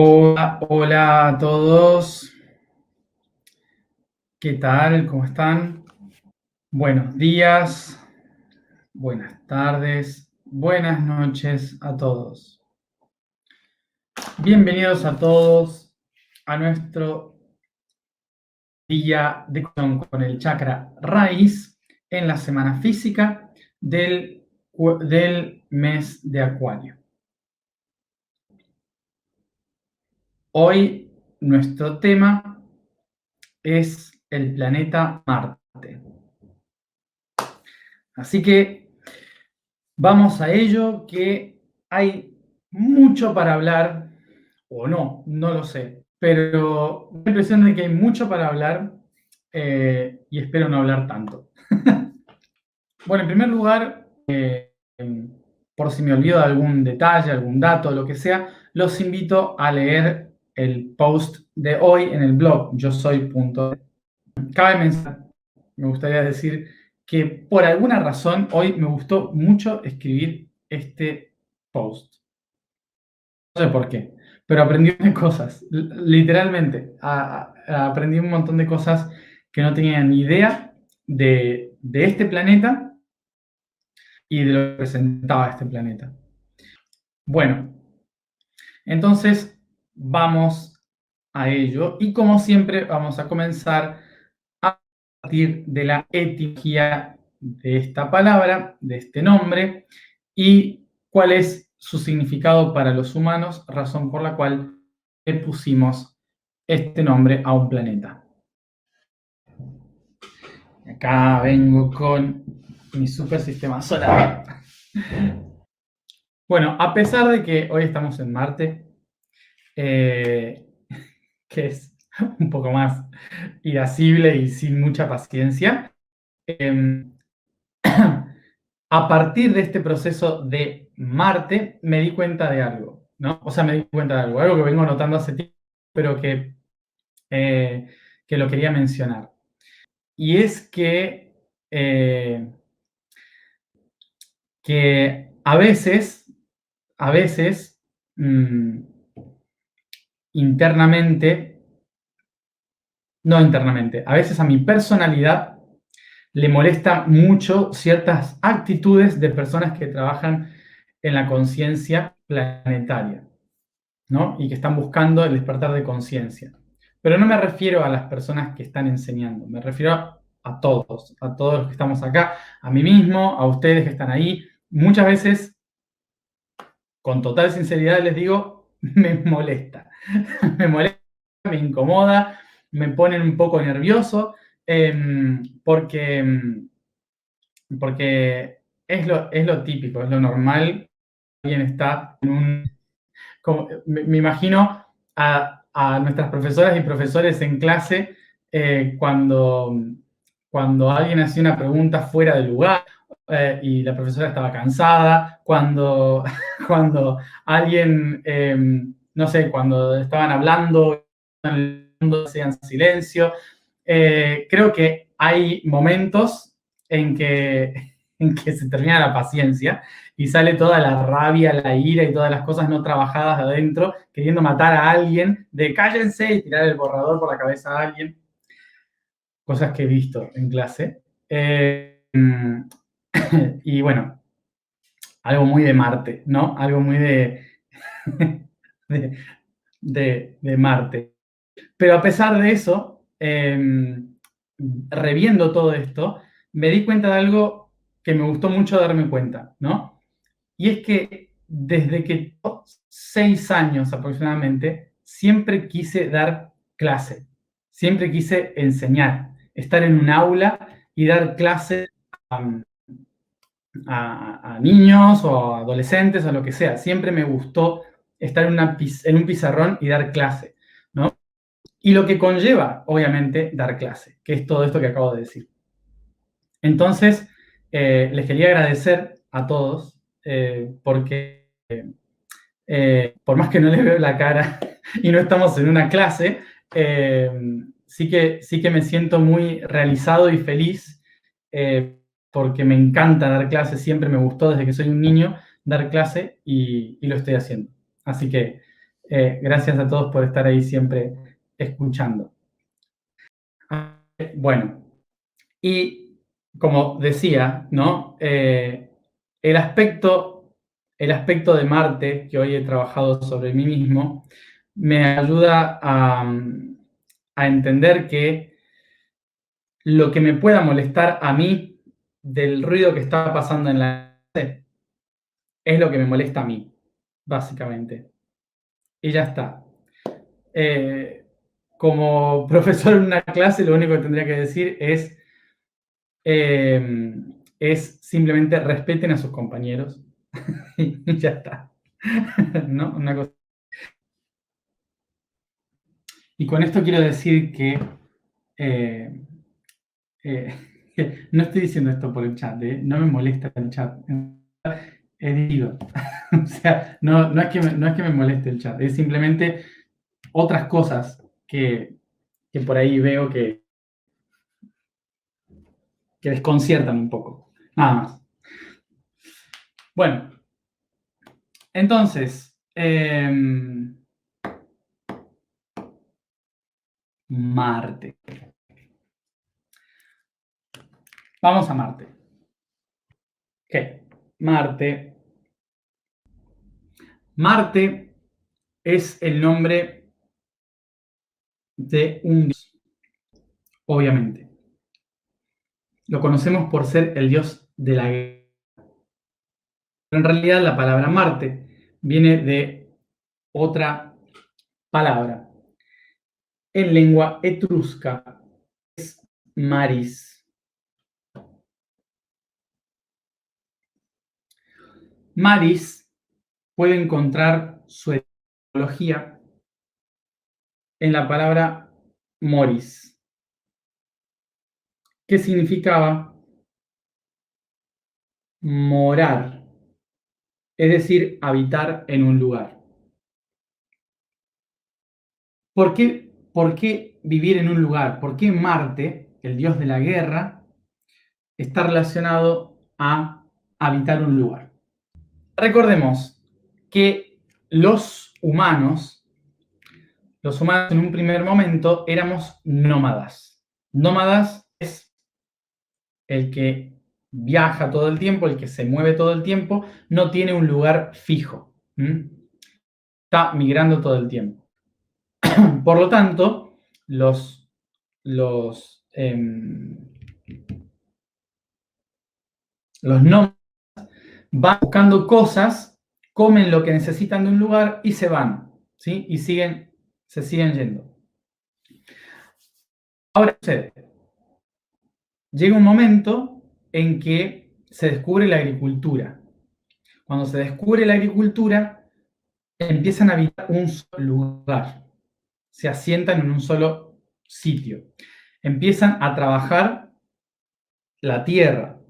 Hola, hola a todos. ¿Qué tal? ¿Cómo están? Buenos días, buenas tardes, buenas noches a todos. Bienvenidos a todos a nuestro día de conexión con el chakra raíz en la semana física del mes de Acuario. Hoy nuestro tema es el planeta Marte. Así que vamos a ello, que hay mucho para hablar, o no, no lo sé, pero me da la impresión de que hay mucho para hablar y espero no hablar tanto. Bueno, en primer lugar, por si me olvido de algún detalle, algún dato, lo que sea, los invito a leer el post de hoy en el blog yo soy. Cabe mencionar, me gustaría decir que por alguna razón hoy me gustó mucho escribir este post. No sé por qué, pero aprendí cosas, literalmente. Aprendí un montón de cosas que no tenía ni idea de este planeta y de lo que representaba este planeta. Bueno, entonces vamos a ello y como siempre vamos a comenzar a partir de la etimología de esta palabra, de este nombre, y cuál es su significado para los humanos, razón por la cual le pusimos este nombre a un planeta. Acá vengo con mi super sistema solar. Bueno, a pesar de que hoy estamos en Marte, eh, que es un poco más irascible y sin mucha paciencia, eh, a partir de este proceso de Marte, me di cuenta de algo, ¿no? O sea, me di cuenta de algo que vengo notando hace tiempo, pero que lo quería mencionar. Y es eh, que a veces, mm, internamente, no internamente, a veces a mi personalidad le molesta mucho ciertas actitudes de personas que trabajan en la conciencia planetaria, ¿no? Y que están buscando el despertar de conciencia. Pero no me refiero a las personas que están enseñando, me refiero a todos los que estamos acá, a mí mismo, a ustedes que están ahí. Muchas veces, con total sinceridad les digo, me molesta. Me molesta, me incomoda, me ponen un poco nervioso, porque es lo típico, es lo normal. Alguien está en un como, me imagino a nuestras profesoras y profesores en clase cuando alguien hacía una pregunta fuera de lugar y la profesora estaba cansada, cuando alguien, no sé, cuando estaban hablando, hacían silencio. Creo que hay momentos en que, en que se termina la paciencia y sale toda la rabia, la ira y todas las cosas no trabajadas de adentro, queriendo matar a alguien, de cállense y tirar el borrador por la cabeza a alguien, cosas que he visto en clase. Y bueno, algo muy de Marte, ¿no? Algo muy de, de Marte. Pero a pesar de eso, reviendo todo esto, me di cuenta de algo que me gustó mucho darme cuenta, ¿no? Y es que desde que 6 años aproximadamente, siempre quise dar clase, siempre quise enseñar, estar en un aula y dar clase a, a niños o a adolescentes o lo que sea. Siempre me gustó estar en un pizarrón y dar clase, ¿no? Y lo que conlleva, obviamente, dar clase, que es todo esto que acabo de decir. Entonces, les quería agradecer a todos porque por más que no les veo la cara y no estamos en una clase, eh, sí que me siento muy realizado y feliz porque me encanta dar clase, siempre me gustó desde que soy un niño dar clase y lo estoy haciendo. Así que Gracias a todos por estar ahí siempre escuchando. Bueno, y como decía, ¿no? El aspecto, el aspecto de Marte, que hoy he trabajado sobre mí mismo, me ayuda a entender que lo que me pueda molestar a mí del ruido que está pasando en la clase es lo que me molesta a mí, básicamente. Y ya está. Eh, como profesor en una clase, lo único que tendría que decir es simplemente respeten a sus compañeros y ya está. ¿No? Una cosa. Y con esto quiero decir que eh, no estoy diciendo esto por el chat, no me molesta el chat. He dicho, o sea, no es que me moleste el chat, es simplemente otras cosas que por ahí veo que desconciertan un poco. Nada más. Bueno, entonces, Marte. Vamos a Marte. ¿Qué? Marte. Marte es el nombre de un dios, obviamente. Lo conocemos por ser el dios de la guerra. Pero en realidad la palabra Marte viene de otra palabra. En lengua etrusca es Maris. Maris puede encontrar su etimología en la palabra moris, que significaba morar, es decir, habitar en un lugar. Por qué vivir en un lugar? ¿Por qué Marte, el dios de la guerra, está relacionado a habitar un lugar? Recordemos que los humanos en un primer momento éramos nómadas. Nómadas es el que viaja todo el tiempo, el que se mueve todo el tiempo, no tiene un lugar fijo. Está migrando todo el tiempo. Por lo tanto, los nómadas van buscando cosas, comen lo que necesitan de un lugar y se van, ¿sí? Y se siguen yendo. Ahora sucede, llega un momento en que se descubre la agricultura. Cuando se descubre la agricultura, empiezan a habitar un solo lugar, se asientan en un solo sitio, empiezan a trabajar la tierra.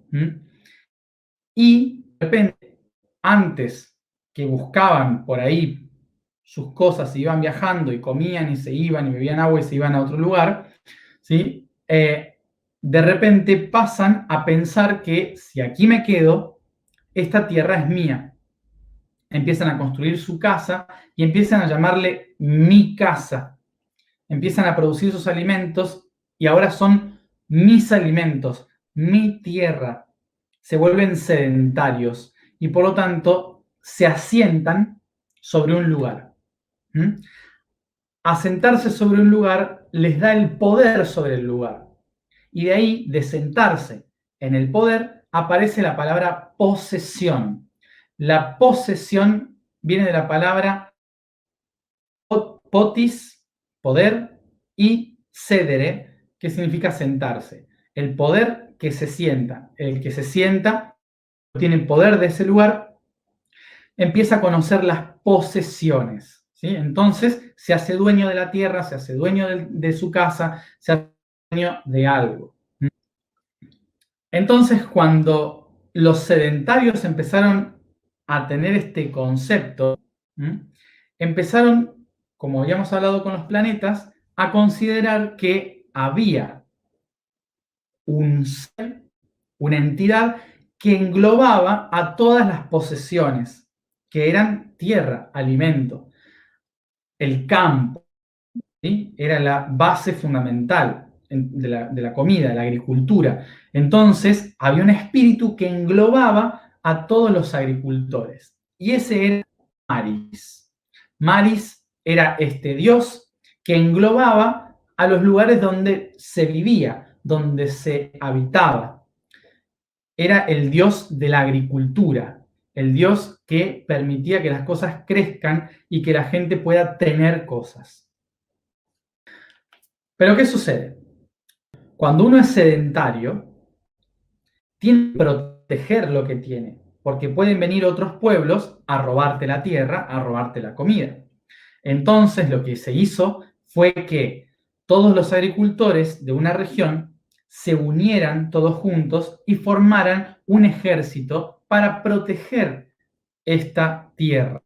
Y de repente, antes que buscaban por ahí sus cosas, se iban viajando y comían y se iban y bebían agua y se iban a otro lugar, ¿sí? De repente pasan a pensar que si aquí me quedo, esta tierra es mía. Empiezan a construir su casa y empiezan a llamarle mi casa. Empiezan a producir sus alimentos y ahora son mis alimentos, mi tierra. Se vuelven sedentarios y por lo tanto se asientan sobre un lugar. Asentarse sobre un lugar les da el poder sobre el lugar. Y de ahí, de sentarse en el poder, aparece la palabra posesión. La posesión viene de la palabra potis, poder, y cedere, que significa sentarse. El poder que se sienta. El que se sienta tiene poder de ese lugar, empieza a conocer las posesiones. ¿Sí? Entonces se hace dueño de la tierra, se hace dueño de su casa, se hace dueño de algo. Entonces, cuando los sedentarios empezaron a tener este concepto, empezaron, como habíamos hablado con los planetas, a considerar que había un ser, una entidad que englobaba a todas las posesiones, que eran tierra, alimento. el campo, ¿sí? Era la base fundamental de la comida, de la agricultura. Entonces, había un espíritu que englobaba a todos los agricultores. Y ese era Maris. Maris era este dios que englobaba a los lugares donde se vivía, donde se habitaba. Era el dios de la agricultura, el dios que permitía que las cosas crezcan y que la gente pueda tener cosas. Pero ¿qué sucede? Cuando uno es sedentario, tiene que proteger lo que tiene, porque pueden venir otros pueblos a robarte la tierra, a robarte la comida. Entonces, lo que se hizo fue que todos los agricultores de una región se unieran todos juntos y formaran un ejército para proteger esta tierra.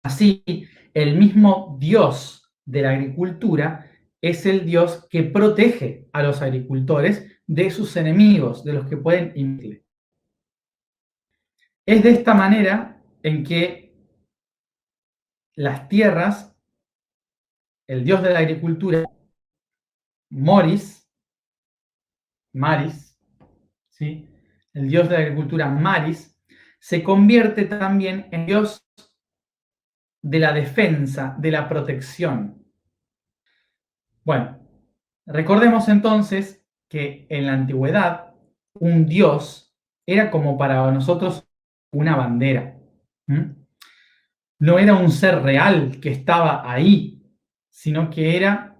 Así, el mismo Dios de la agricultura es el Dios que protege a los agricultores de sus enemigos, de los que pueden impedirle. Es de esta manera en que las tierras, el Dios de la agricultura, Maris, ¿sí? El Dios de la agricultura, Maris, se convierte también en Dios de la defensa, de la protección. Bueno, recordemos entonces que en la antigüedad un dios era como para nosotros una bandera. No era un ser real que estaba ahí, sino que era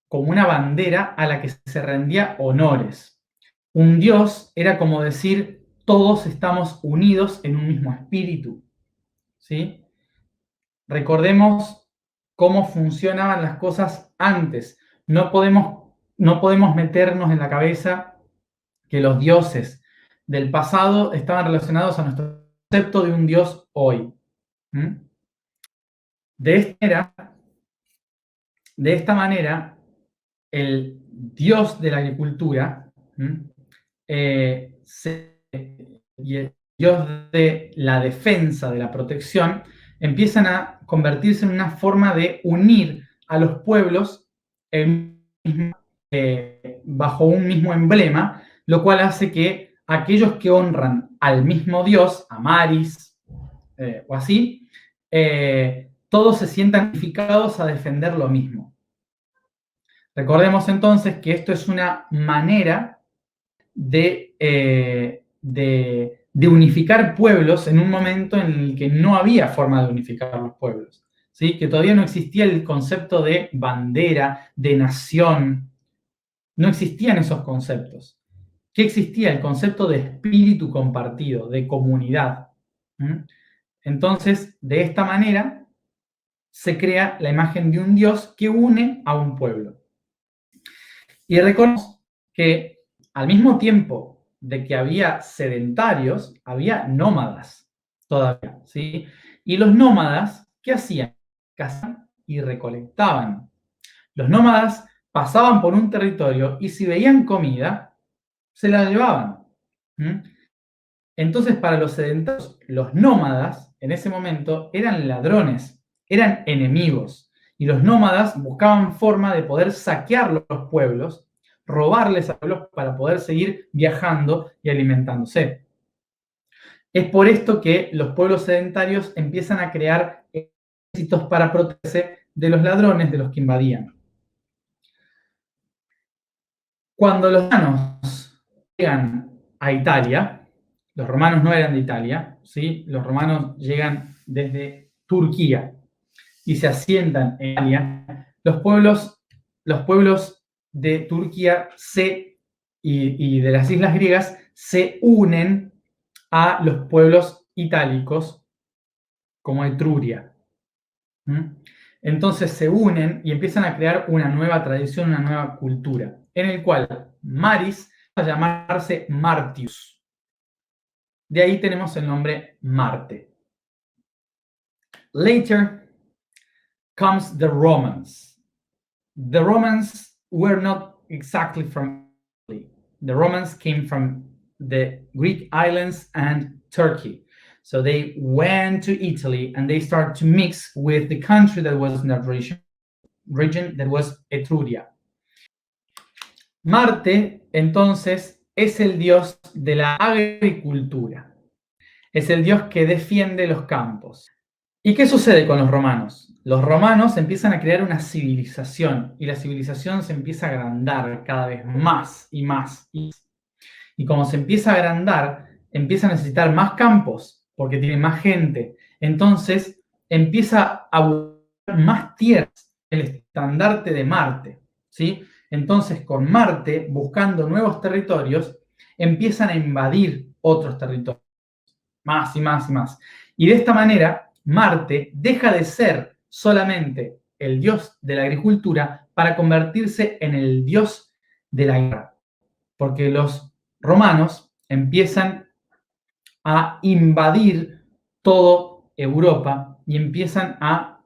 como una bandera a la que se rendía honores. Un dios era como decir, todos estamos unidos en un mismo espíritu. ¿Sí? Recordemos cómo funcionaban las cosas antes. No podemos meternos en la cabeza que los dioses del pasado estaban relacionados a nuestro concepto de un dios hoy. De esta manera, el dios de la agricultura y el dios de la defensa, de la protección, empiezan a convertirse en una forma de unir a los pueblos bajo un mismo emblema, lo cual hace que aquellos que honran al mismo dios, a Maris o así, todos se sientan unificados a defender lo mismo. Recordemos entonces que esto es una manera de unificar pueblos en un momento en el que no había forma de unificar los pueblos, ¿sí? Que todavía no existía el concepto de bandera, de nación, no existían esos conceptos. ¿Qué existía? El concepto de espíritu compartido, de comunidad. Entonces, de esta manera, se crea la imagen de un Dios que une a un pueblo. Y recordemos que al mismo tiempo de que había sedentarios, había nómadas todavía, ¿sí? Y los nómadas, ¿qué hacían? Cazaban y recolectaban. Los nómadas pasaban por un territorio y si veían comida, se la llevaban. Entonces, para los sedentarios, los nómadas en ese momento eran ladrones, eran enemigos. Y los nómadas buscaban forma de poder saquear los pueblos, robarles a pueblos para poder seguir viajando y alimentándose. Es por esto que los pueblos sedentarios empiezan a crear ejércitos para protegerse de los ladrones, de los que invadían. Cuando los romanos llegan a Italia, los romanos no eran de Italia, ¿sí? Los romanos llegan desde Turquía y se asientan en Italia, los pueblos de Turquía y de las islas griegas se unen a los pueblos itálicos como Etruria. Entonces se unen y empiezan a crear una nueva tradición, una nueva cultura, en el cual Maris va a llamarse Martius. De ahí tenemos el nombre Marte. Later comes the Romans. The Romans were not exactly from Italy. The Romans came from the Greek islands and Turkey. So they went to Italy and they started to mix with the country that was in that region that was Etruria. Marte, entonces, es el dios de la agricultura. Es el dios que defiende los campos. ¿Y qué sucede con los romanos? Los romanos empiezan a crear una civilización y la civilización se empieza a agrandar cada vez más y más. Y como se empieza a agrandar, empieza a necesitar más campos porque tiene más gente. Entonces empieza a buscar más tierras, el estandarte de Marte, ¿sí? Entonces con Marte, buscando nuevos territorios, empiezan a invadir otros territorios, más y más y más. Y de esta manera, Marte deja de ser solamente el dios de la agricultura para convertirse en el dios de la guerra. Porque los romanos empiezan a invadir toda Europa y empiezan a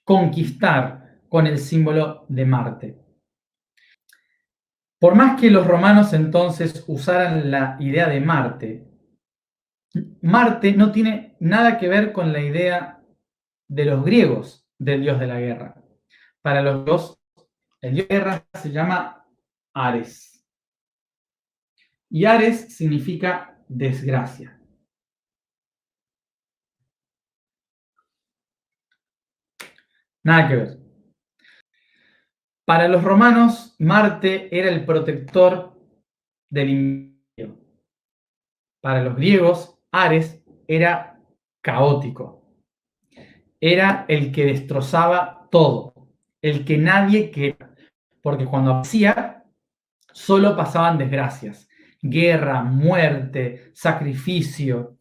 conquistar con el símbolo de Marte. Por más que los romanos entonces usaran la idea de Marte, Marte no tiene nada que ver con la idea de los griegos del dios de la guerra. Para los griegos, el dios de la guerra se llama Ares. Y Ares significa desgracia. Nada que ver. Para los romanos, Marte era el protector del imperio. Para los griegos, Ares era caótico. Era el que destrozaba todo, el que nadie quería. Porque cuando aparecía, solo pasaban desgracias. Guerra, muerte, sacrificio.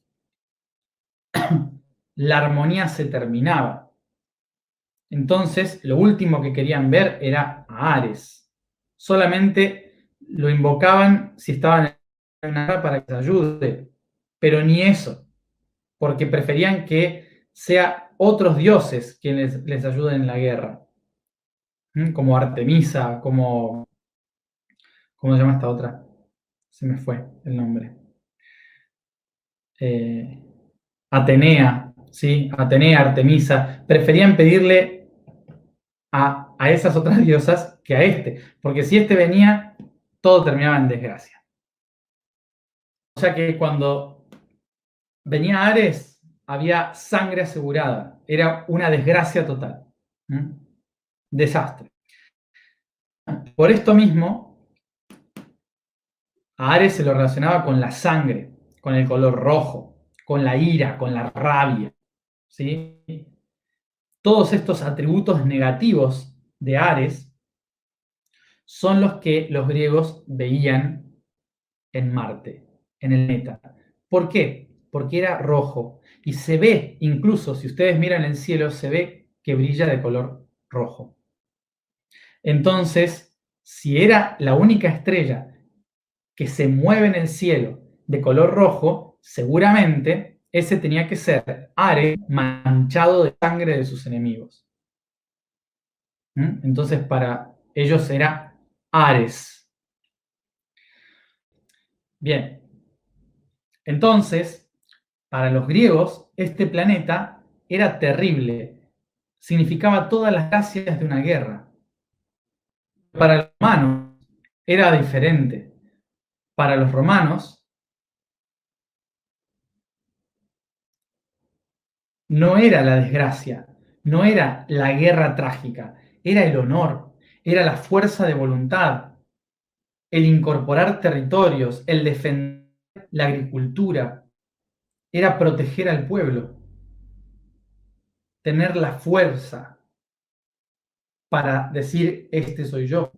La armonía se terminaba. Entonces, lo último que querían ver era a Ares. Solamente lo invocaban si estaban en una guerra para que les ayude, pero ni eso, porque preferían que sea otros dioses quienes les ayuden en la guerra. Como Artemisa, ¿cómo se llama esta otra? Se me fue el nombre. Atenea, ¿sí? Atenea, Artemisa. Preferían pedirle a esas otras diosas que a este, porque si este venía, todo terminaba en desgracia. O sea que cuando venía Ares, había sangre asegurada, era una desgracia total. Desastre. Por esto mismo, a Ares se lo relacionaba con la sangre, con el color rojo, con la ira, con la rabia, ¿sí? Todos estos atributos negativos de Ares son los que los griegos veían en Marte, en el planeta. ¿Por qué? Porque era rojo y se ve, incluso si ustedes miran el cielo, se ve que brilla de color rojo. Entonces, si era la única estrella que se mueve en el cielo de color rojo, seguramente ese tenía que ser Ares manchado de sangre de sus enemigos. Entonces, para ellos era Ares. Bien, entonces, para los griegos, este planeta era terrible, significaba todas las gracias de una guerra. Para los romanos era diferente. Para los romanos no era la desgracia, no era la guerra trágica, era el honor, era la fuerza de voluntad, el incorporar territorios, el defender la agricultura, era proteger al pueblo, tener la fuerza para decir, este soy yo.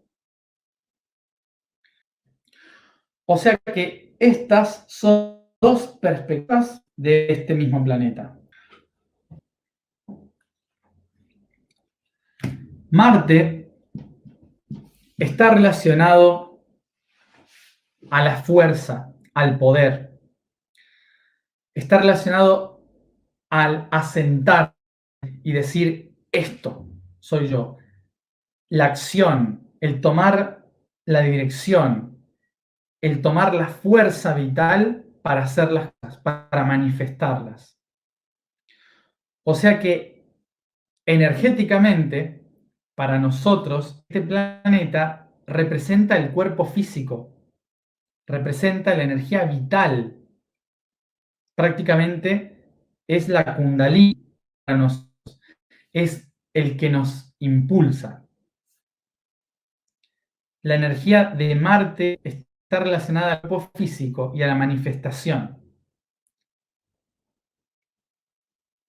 O sea que estas son dos perspectivas de este mismo planeta. Marte está relacionado a la fuerza, al poder. Está relacionado al asentar y decir, esto soy yo. La acción, el tomar la dirección, el tomar la fuerza vital para hacer las cosas, para manifestarlas. O sea que energéticamente, para nosotros, este planeta representa el cuerpo físico, representa la energía vital. Prácticamente es la Kundalini para nosotros, es el que nos impulsa. La energía de Marte está relacionada al cuerpo físico y a la manifestación.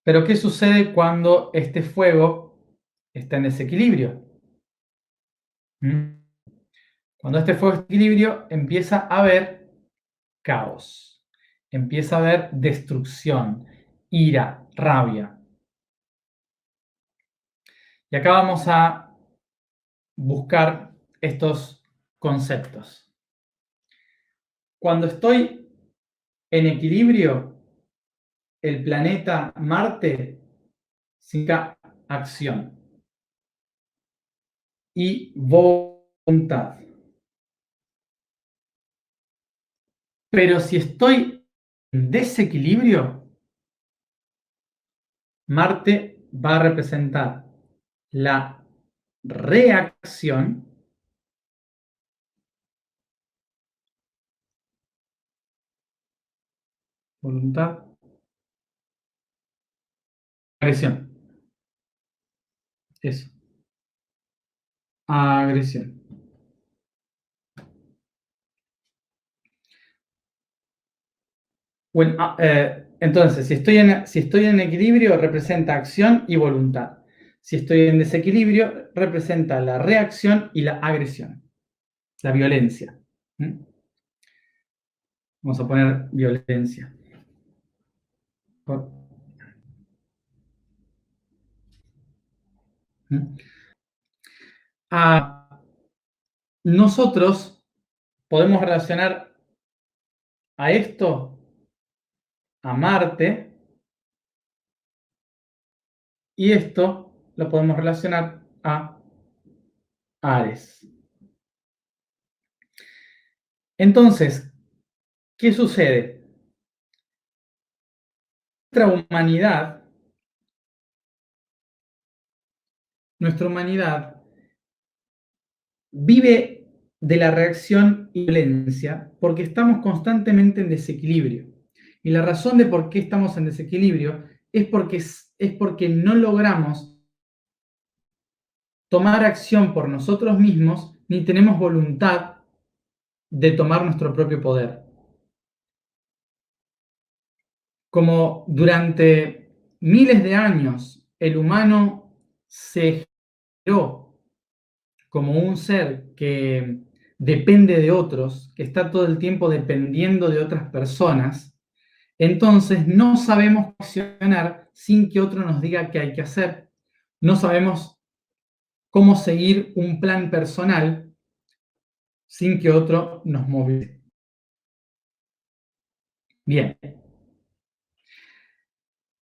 Pero ¿qué sucede cuando este fuego está en desequilibrio? ¿Mm? Cuando este fuego está en equilibrio, empieza a haber caos, empieza a haber destrucción, ira, rabia. Y acá vamos a buscar estos conceptos. Cuando estoy en equilibrio, el planeta Marte significa acción y voluntad. Pero si estoy en desequilibrio, Marte va a representar la reacción, voluntad, agresión. Eso, agresión. Bueno, entonces, si estoy en equilibrio, representa acción y voluntad. Si estoy en desequilibrio, representa la reacción y la agresión, la violencia. ¿Mm? Vamos a poner violencia. ¿Mm? Nosotros podemos relacionar a esto, a Marte, y esto lo podemos relacionar a Ares. Entonces, ¿qué sucede? Nuestra humanidad vive de la reacción y violencia porque estamos constantemente en desequilibrio. Y la razón de por qué estamos en desequilibrio es porque no logramos tomar acción por nosotros mismos ni tenemos voluntad de tomar nuestro propio poder. Como durante miles de años el humano se generó como un ser que depende de otros, que está todo el tiempo dependiendo de otras personas, entonces no sabemos accionar sin que otro nos diga qué hay que hacer. No sabemos cómo seguir un plan personal sin que otro nos movilice. Bien.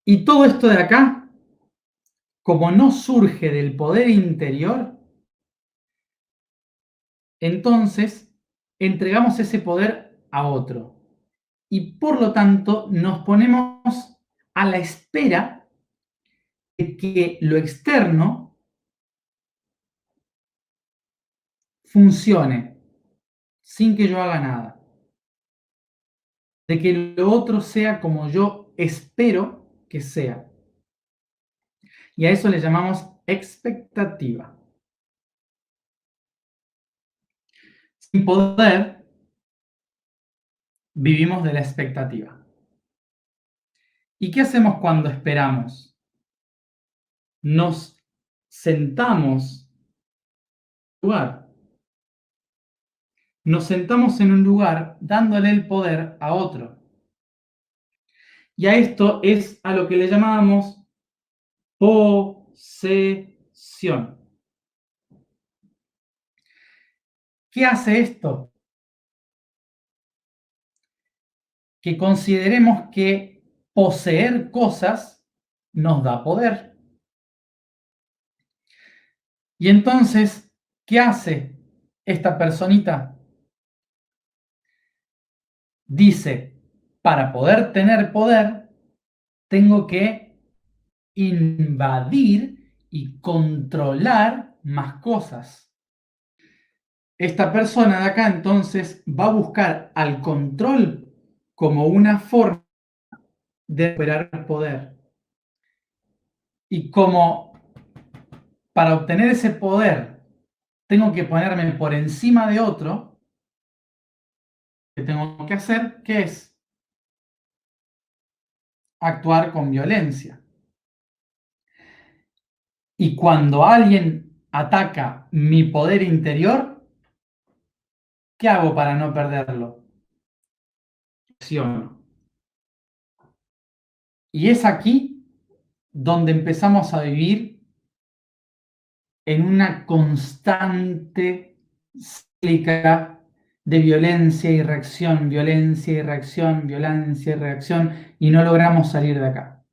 Y todo esto de acá, como no surge del poder interior, entonces entregamos ese poder a otro. Y por lo tanto nos ponemos a la espera de que lo externo funcione sin que yo haga nada. De que lo otro sea como yo espero que sea. Y a eso le llamamos expectativa. Sin poder, vivimos de la expectativa. ¿Y qué hacemos cuando esperamos? Nos sentamos en un lugar. Nos sentamos en un lugar dándole el poder a otro. Y a esto es a lo que le llamamos posesión. ¿Qué hace esto? Que consideremos que poseer cosas nos da poder. Y entonces, ¿qué hace esta personita? Dice, para poder tener poder, tengo que invadir y controlar más cosas. Esta persona de acá entonces va a buscar al control como una forma de recuperar el poder. Y como para obtener ese poder tengo que ponerme por encima de otro, ¿qué tengo que hacer? ¿Qué es? Actuar con violencia. Y cuando alguien ataca mi poder interior, ¿qué hago para no perderlo? Acciono. Y es aquí donde empezamos a vivir en una constante cíclica de violencia y reacción, violencia y reacción, violencia y reacción, y no logramos salir de acá.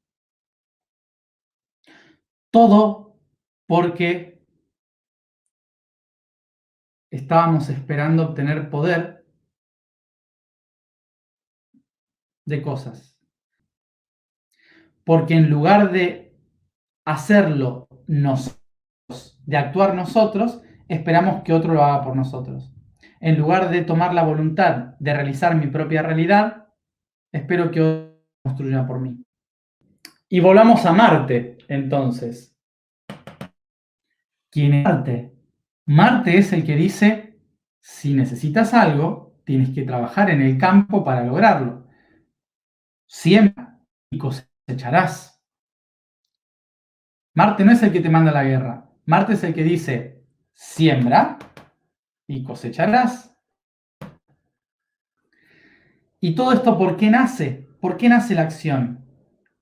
Todo porque estábamos esperando obtener poder de cosas. Porque en lugar de hacerlo nosotros, de actuar nosotros, esperamos que otro lo haga por nosotros. En lugar de tomar la voluntad de realizar mi propia realidad, espero que otro construya por mí. Y volvamos a Marte, entonces. ¿Quién es Marte? Marte es el que dice, si necesitas algo, tienes que trabajar en el campo para lograrlo. Siembra y cosecharás. Marte no es el que te manda a la guerra. Marte es el que dice, siembra y cosecharás. ¿Y todo esto por qué nace? ¿Por qué nace la acción?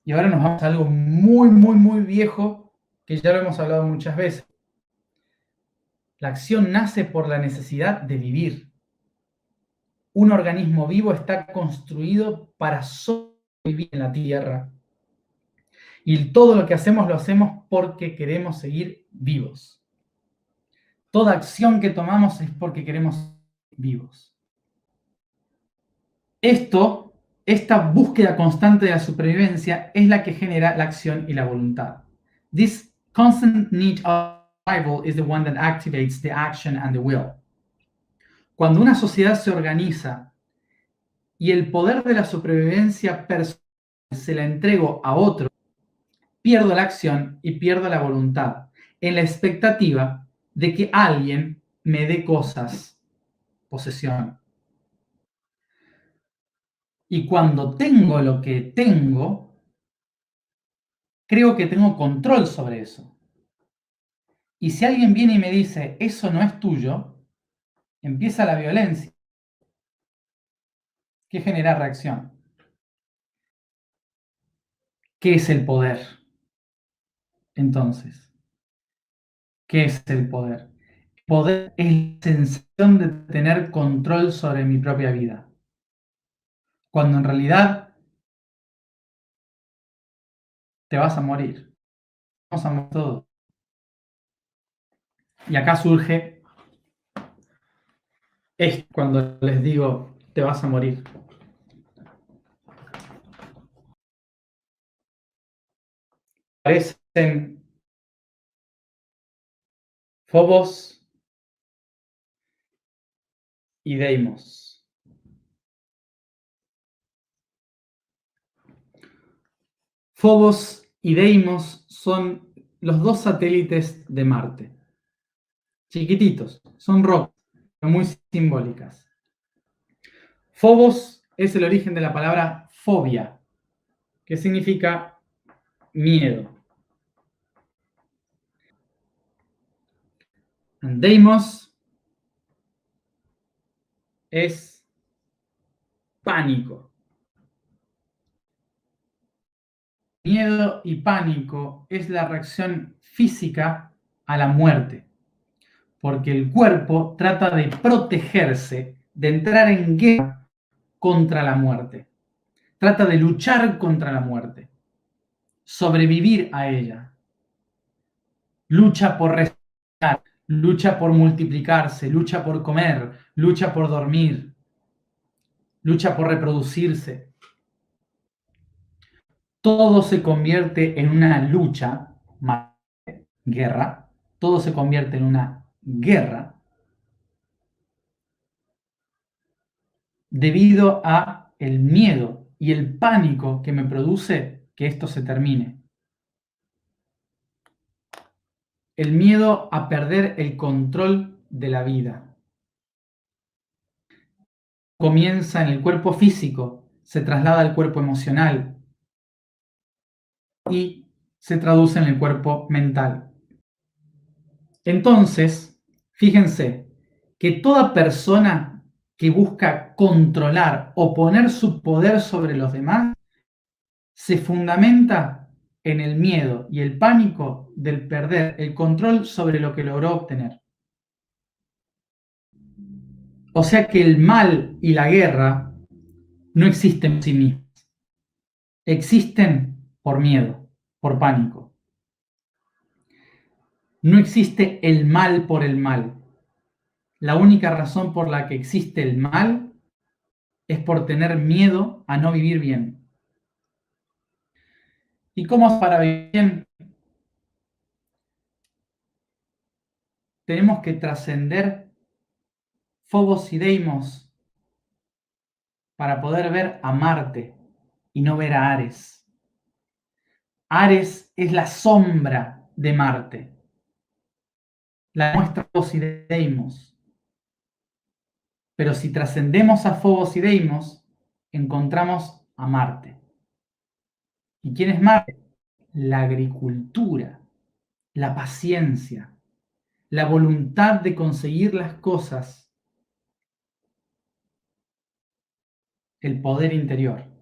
Y ahora nos vamos a algo muy, muy, muy viejo, que ya lo hemos hablado muchas veces. La acción nace por la necesidad de vivir. Un organismo vivo está construido para sobrevivir en la Tierra. Y todo lo que hacemos lo hacemos porque queremos seguir vivos. Toda acción que tomamos es porque queremos seguir vivos. Esta búsqueda constante de la supervivencia es la que genera la acción y la voluntad. This constant need of survival is the one that activates the action and the will. Cuando una sociedad se organiza y el poder de la supervivencia personal se la entrego a otro, pierdo la acción y pierdo la voluntad, en la expectativa de que alguien me dé cosas, posesión. Y cuando tengo lo que tengo, creo que tengo control sobre eso. Y si alguien viene y me dice, eso no es tuyo, empieza la violencia, que genera reacción. ¿Qué es el poder? Entonces, ¿qué es el poder? El poder es la sensación de tener control sobre mi propia vida. Cuando en realidad te vas a morir. Vamos a morir todos. Y acá surge esto cuando les digo, te vas a morir. Aparecen Fobos y Deimos. Fobos y Deimos son los dos satélites de Marte. Chiquititos, son rocas, muy simbólicas. Fobos es el origen de la palabra fobia, que significa miedo. Deimos es pánico. Miedo y pánico es la reacción física a la muerte, porque el cuerpo trata de protegerse, de entrar en guerra contra la muerte. Trata de luchar contra la muerte, sobrevivir a ella. Lucha por respirar, lucha por multiplicarse, lucha por comer, lucha por dormir, lucha por reproducirse. todo se convierte en una lucha, guerra, todo se convierte en una guerra debido a el miedo y el pánico que me produce que esto se termine. El miedo a perder el control de la vida. Comienza en el cuerpo físico, se traslada al cuerpo emocional y se traduce en el cuerpo mental. Entonces, fíjense que toda persona que busca controlar o poner su poder sobre los demás se fundamenta en el miedo y el pánico del perder el control sobre lo que logró obtener. O sea que el mal y la guerra no existen en sí mismos, existen por miedo, por pánico. No existe el mal por el mal. La única razón por la que existe el mal es por tener miedo a no vivir bien. ¿Y cómo es para vivir bien? Tenemos que trascender Fobos y Deimos para poder ver a Marte y no ver a Ares. Ares es la sombra de Marte, la muestra Fobos y Deimos. Pero si trascendemos a Fobos y Deimos, encontramos a Marte. ¿Y quién es Marte? La agricultura, la paciencia, la voluntad de conseguir las cosas, el poder interior.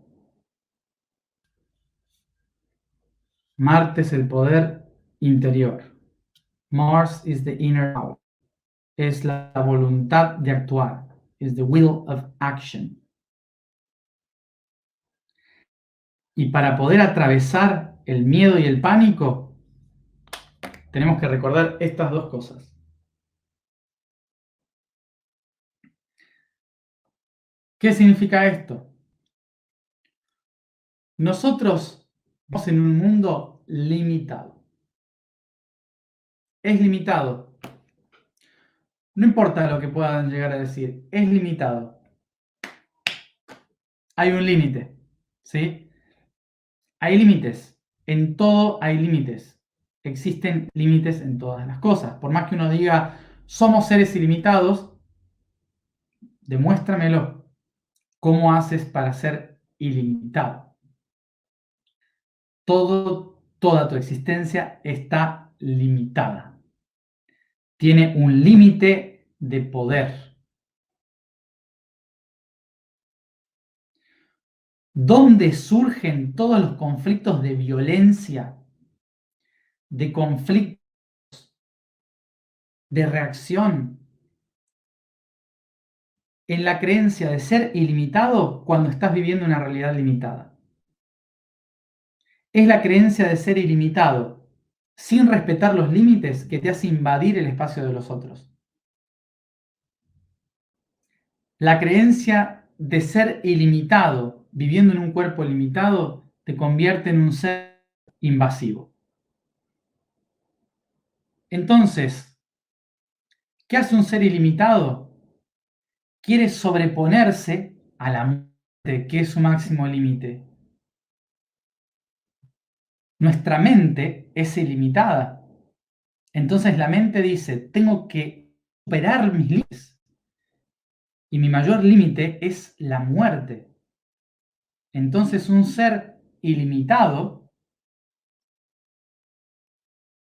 Marte es el poder interior. Mars is the inner power. Es la voluntad de actuar. Is the will of action. Y para poder atravesar el miedo y el pánico, tenemos que recordar estas dos cosas. ¿Qué significa esto? Nosotros vivimos en un mundo limitado. Es limitado. No importa lo que puedan llegar a decir, es limitado. Hay un límite, ¿sí? Hay límites. En todo hay límites. Existen límites en todas las cosas. Por más que uno diga, somos seres ilimitados, demuéstramelo. ¿Cómo haces para ser ilimitado? Toda tu existencia está limitada. Tiene un límite de poder. ¿Dónde surgen todos los conflictos de violencia, de conflictos, de reacción? En la creencia de ser ilimitado cuando estás viviendo una realidad limitada. Es la creencia de ser ilimitado, sin respetar los límites, que te hace invadir el espacio de los otros. La creencia de ser ilimitado, viviendo en un cuerpo limitado, te convierte en un ser invasivo. Entonces, ¿qué hace un ser ilimitado? Quiere sobreponerse a la muerte, que es su máximo límite. Nuestra mente es ilimitada. Entonces la mente dice, tengo que superar mis límites. Y mi mayor límite es la muerte. Entonces un ser ilimitado,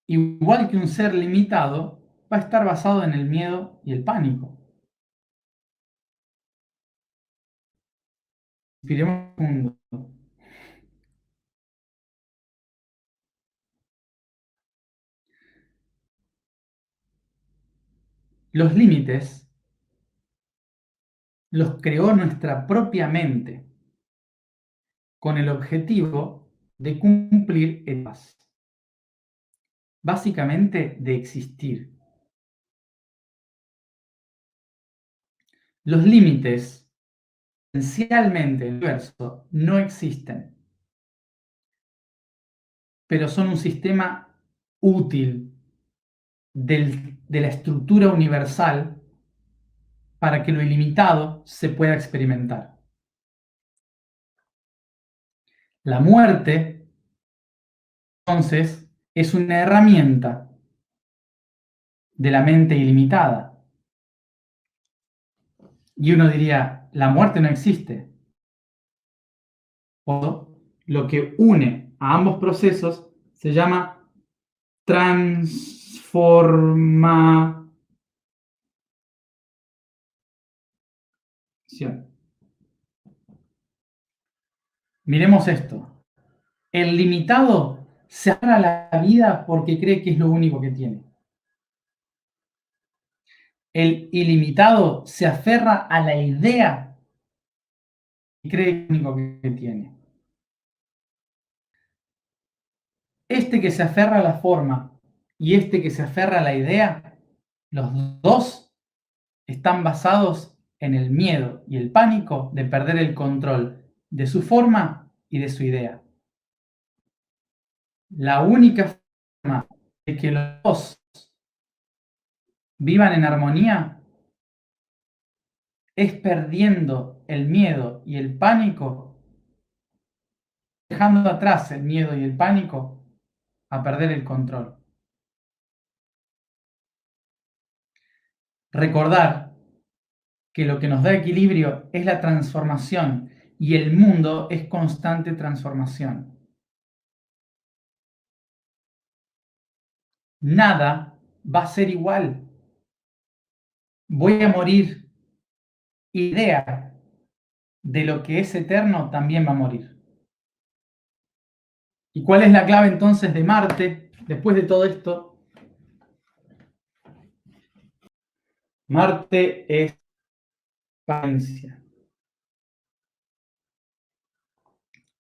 igual que un ser limitado, va a estar basado en el miedo y el pánico. Inspiremos un segundo. Los límites los creó nuestra propia mente con el objetivo de cumplir etapas. Básicamente de existir. Los límites, esencialmente en el universo, no existen. pero son un sistema útil de la estructura universal para que lo ilimitado se pueda experimentar. La muerte, entonces, es una herramienta de la mente ilimitada. Y uno diría, la muerte no existe. O lo que une a ambos procesos se llama transformación. Miremos esto. El limitado se aferra a la vida porque cree que es lo único que tiene. El ilimitado se aferra a la idea y cree que es lo único que tiene. Este que se aferra a la forma y este que se aferra a la idea, los dos están basados en el miedo y el pánico de perder el control de su forma y de su idea. La única forma de que los dos vivan en armonía es perdiendo el miedo y el pánico, dejando atrás el miedo y el pánico a perder el control. Recordar que lo que nos da equilibrio es la transformación y el mundo es constante transformación. Nada va a ser igual. Voy a morir. Idea de lo que es eterno también va a morir. ¿Y cuál es la clave entonces de Marte después de todo esto? Marte es paciencia.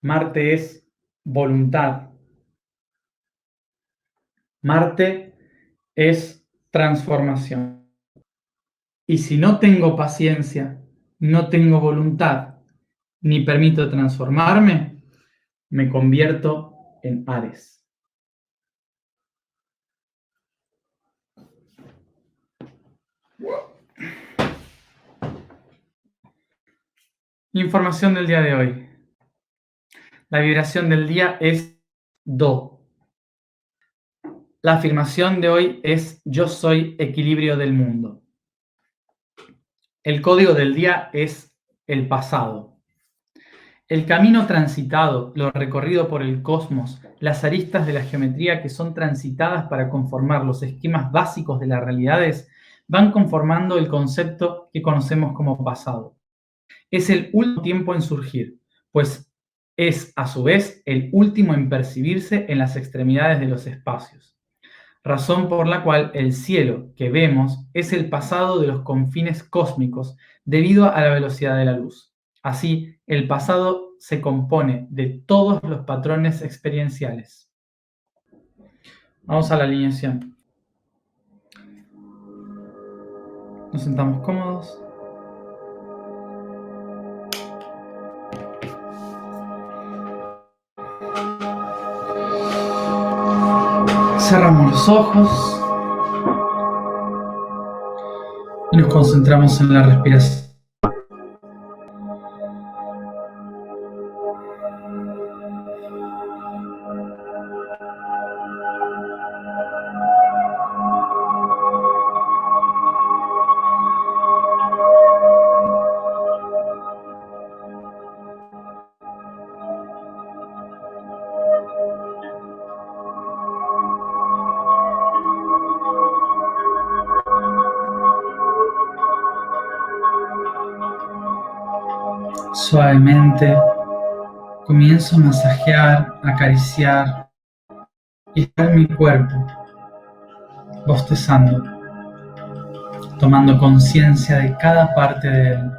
Marte es voluntad. Marte es transformación. Y si no tengo paciencia, no tengo voluntad, ni permito transformarme, me convierto en Ares. Información del día de hoy. La vibración del día es Do. La afirmación de hoy es yo soy equilibrio del mundo. El código del día es el pasado. El camino transitado, lo recorrido por el cosmos, las aristas de la geometría que son transitadas para conformar los esquemas básicos de las realidades, van conformando el concepto que conocemos como pasado. Es el último tiempo en surgir, pues es a su vez el último en percibirse en las extremidades de los espacios. Razón por la cual el cielo que vemos es el pasado de los confines cósmicos debido a la velocidad de la luz. Así, el pasado se compone de todos los patrones experienciales. Vamos a la alineación. Nos sentamos cómodos. Cerramos los ojos y nos concentramos en la respiración. Suavemente comienzo a masajear, acariciar y estar mi cuerpo, bostezando, tomando conciencia de cada parte de él.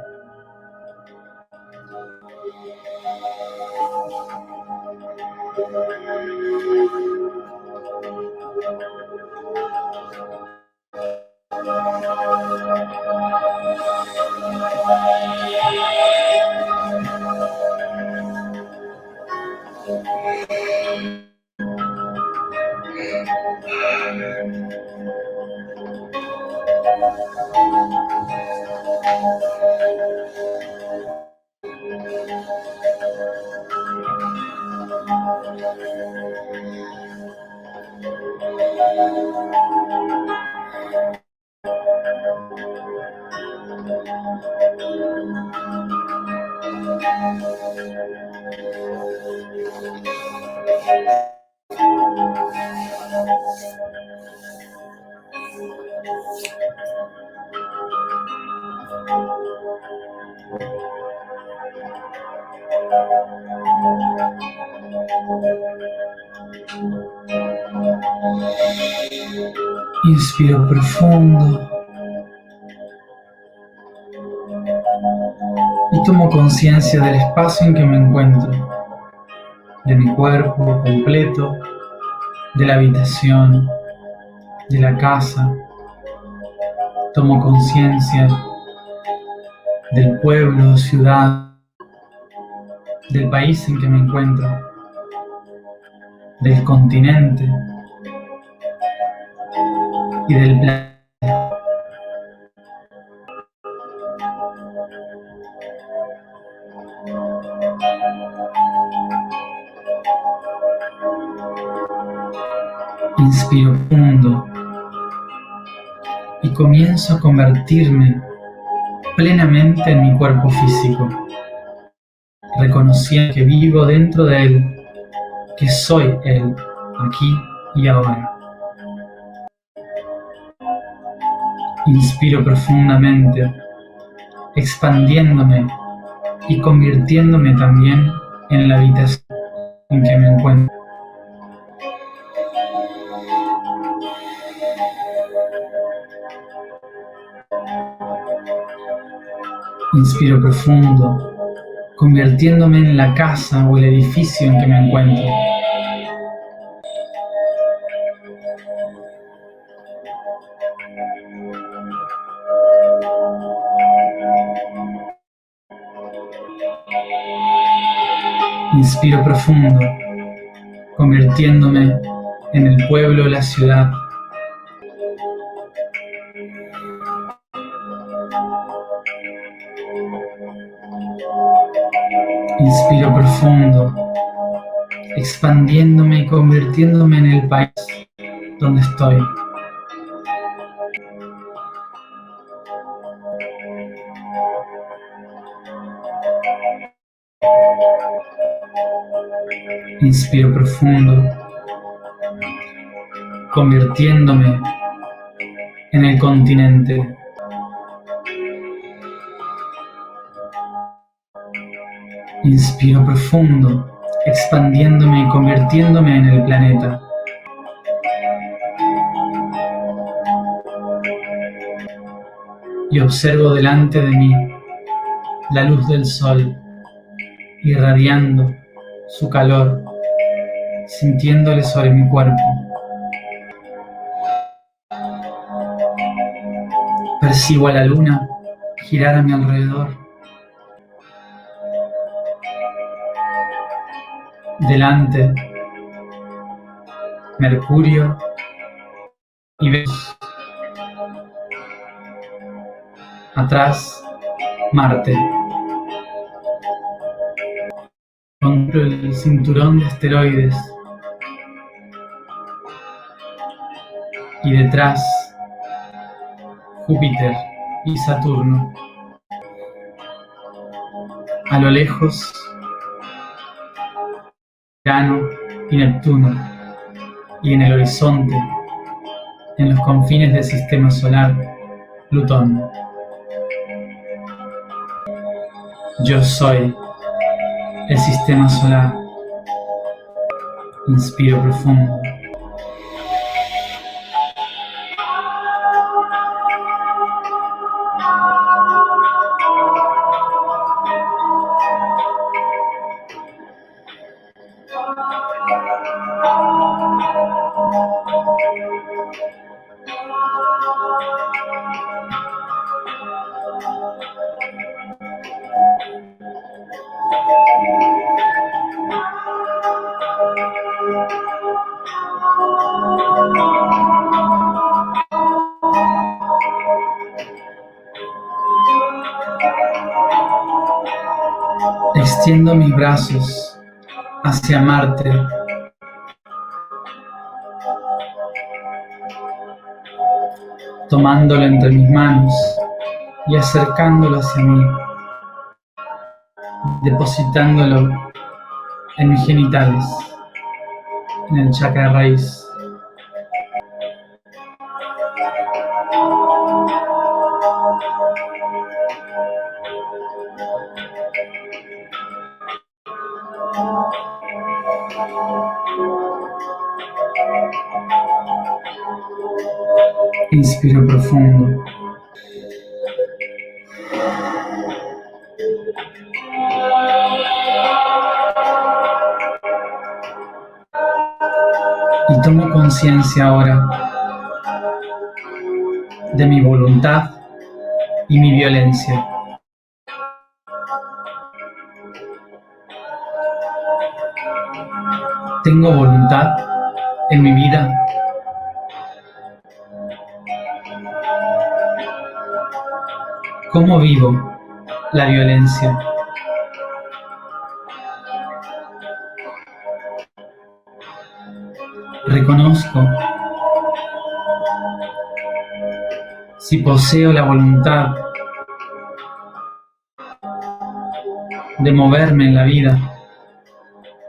Inspiro profundo y tomo conciencia del espacio en que me encuentro, de mi cuerpo completo, de la habitación, de la casa. Tomo conciencia del pueblo o ciudad, del país en que me encuentro, del continente y del planeta. Inspiro profundo y comienzo a convertirme plenamente en mi cuerpo físico, reconociendo que vivo dentro de él, que soy él, aquí y ahora. Inspiro profundamente, expandiéndome y convirtiéndome también en la habitación en que me encuentro. Inspiro profundo, convirtiéndome en la casa o el edificio en que me encuentro. Inspiro profundo, convirtiéndome en el pueblo o la ciudad. Inspiro profundo, expandiéndome y convirtiéndome en el país donde estoy. Inspiro profundo, convirtiéndome en el continente. Inspiro profundo, expandiéndome y convirtiéndome en el planeta. Y observo delante de mí la luz del sol, irradiando su calor, sintiéndole sobre mi cuerpo. Percibo a la luna girar a mi alrededor. Delante, Mercurio y Venus. Atrás, Marte. Contemplo el cinturón de asteroides. Y detrás, Júpiter y Saturno. A lo lejos, Urano y Neptuno. Y en el horizonte, en los confines del sistema solar, Plutón. Yo soy el sistema solar. Inspiro profundo. extiendo mis brazos hacia Marte, tomándolo entre mis manos y acercándolo hacia mí, depositándolo en mis genitales, en el chakra raíz. Inspiro profundo. Y tomo conciencia ahora de mi voluntad y mi violencia. ¿Tengo voluntad en mi vida? ¿Cómo vivo la violencia? Reconozco si poseo la voluntad de moverme en la vida,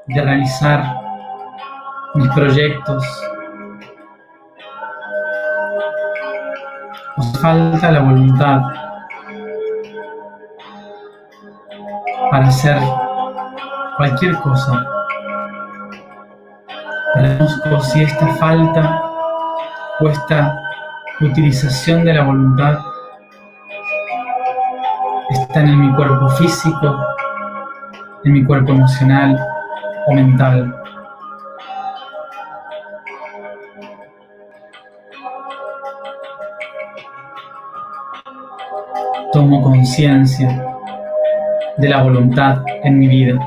de realizar mis proyectos. Os falta la voluntad para hacer cualquier cosa. Reconozco si esta falta o esta utilización de la voluntad está en mi cuerpo físico, en mi cuerpo emocional o mental. Tomo conciencia de la voluntad en mi vida.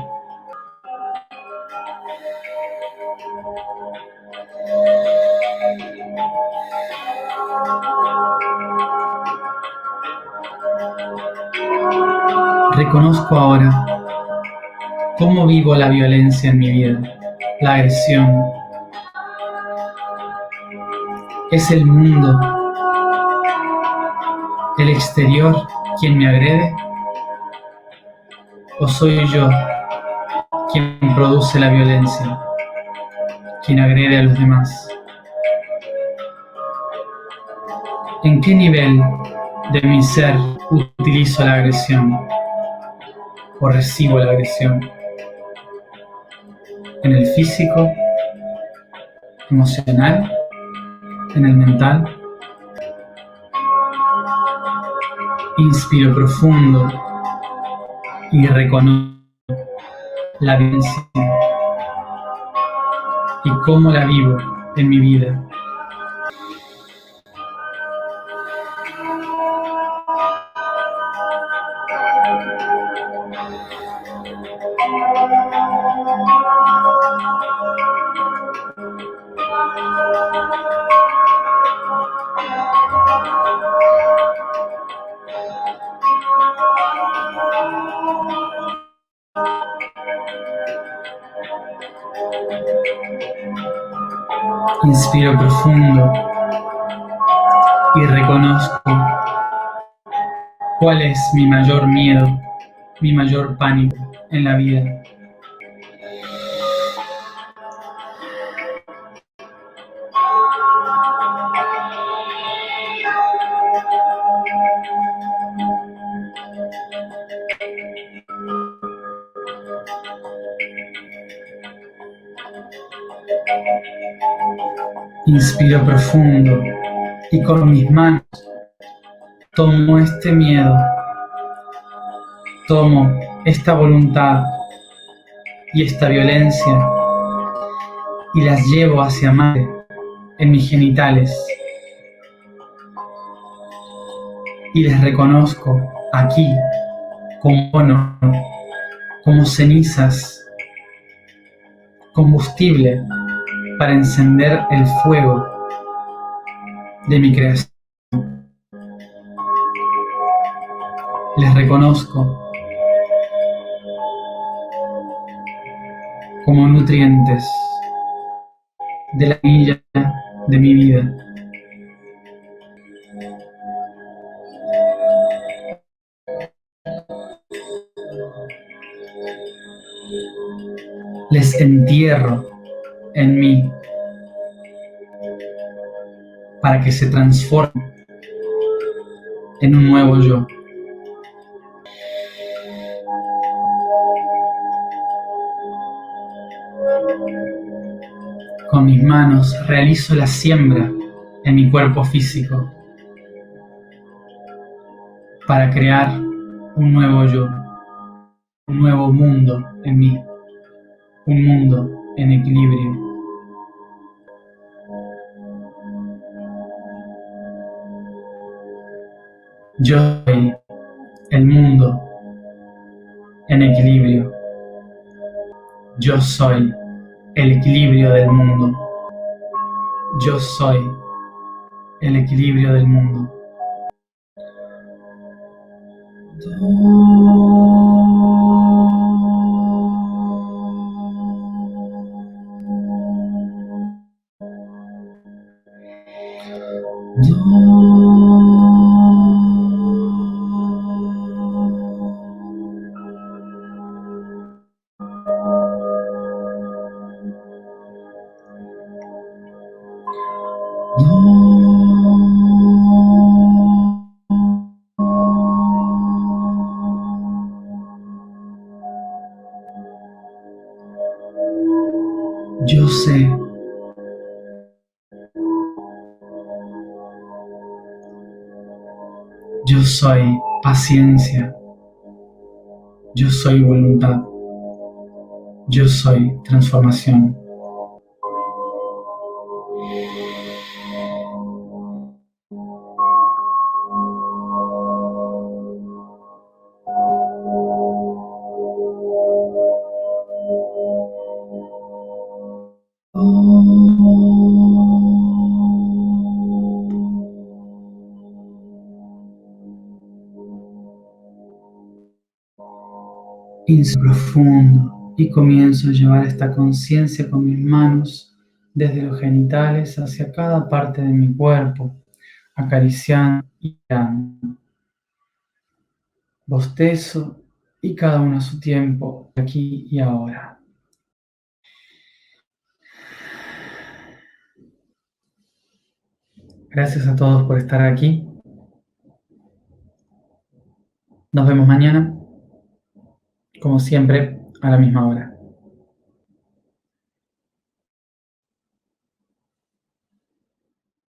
Reconozco ahora cómo vivo la violencia en mi vida, la agresión. ¿Es el mundo, el exterior, quien me agrede? ¿O soy yo quien produce la violencia, quien agrede a los demás? ¿En qué nivel de mi ser utilizo la agresión o recibo la agresión? ¿En el físico, emocional, en el mental? Inspiro profundo y reconozco la violencia y cómo la vivo en mi vida. Inspiro profundo y reconozco cuál es mi mayor miedo, mi mayor pánico en la vida. Inspiro profundo y con mis manos tomo este miedo, tomo esta voluntad y esta violencia y las llevo hacia Marte en mis genitales y les reconozco aquí como bono, como cenizas, combustible para encender el fuego de mi creación. Les reconozco como nutrientes de la semilla de mi vida. Les entierro en mí para que se transformen en un nuevo yo. Con mis manos realizo la siembra en mi cuerpo físico para crear un nuevo yo, un nuevo mundo en mí, un mundo en equilibrio. Yo soy el mundo en equilibrio. Yo soy el equilibrio del mundo. Yo soy el equilibrio del mundo. Yo sé. Yo soy paciencia. Yo soy voluntad. Yo soy transformación. Inspiro profundo y comienzo a llevar esta conciencia con mis manos desde los genitales hacia cada parte de mi cuerpo, acariciando y dando. Bostezo y cada uno a su tiempo, aquí y ahora. Gracias a todos por estar aquí. Nos vemos mañana, como siempre, a la misma hora.